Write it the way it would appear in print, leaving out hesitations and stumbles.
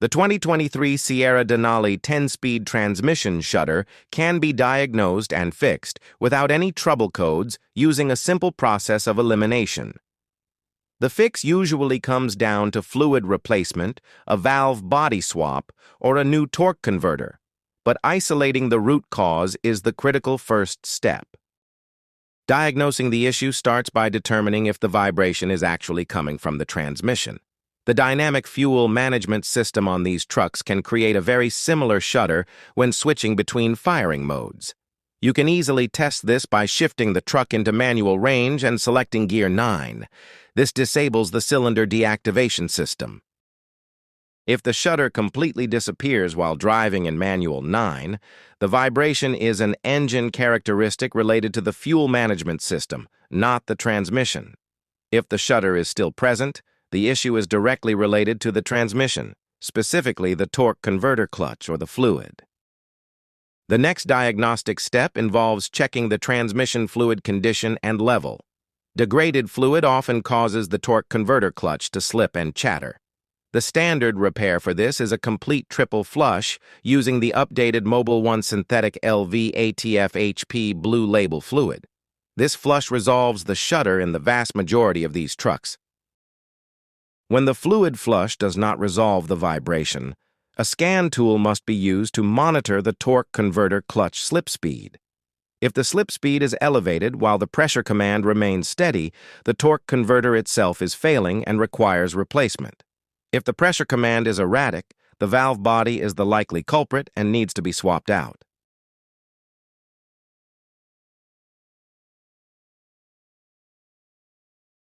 The 2023 Sierra Denali 10-speed transmission shudder can be diagnosed and fixed without any trouble codes using a simple process of elimination. The fix usually comes down to fluid replacement, a valve body swap, or a new torque converter, but isolating the root cause is the critical first step. Diagnosing the issue starts by determining if the vibration is actually coming from the transmission. The dynamic fuel management system on these trucks can create a very similar shudder when switching between firing modes. You can easily test this by shifting the truck into manual range and selecting gear 9. This disables the cylinder deactivation system. If the shudder completely disappears while driving in manual 9, the vibration is an engine characteristic related to the fuel management system, not the transmission. If the shudder is still present, the issue is directly related to the transmission, specifically the torque converter clutch or the fluid. The next diagnostic step involves checking the transmission fluid condition and level. Degraded fluid often causes the torque converter clutch to slip and chatter. The standard repair for this is a complete triple flush using the updated Mobil Synthetic LV ATF HP blue label fluid. This flush resolves the shudder in the vast majority of these trucks. When the fluid flush does not resolve the vibration, a scan tool must be used to monitor the torque converter clutch slip speed. If the slip speed is elevated while the pressure command remains steady, the torque converter itself is failing and requires replacement. If the pressure command is erratic, the valve body is the likely culprit and needs to be swapped out.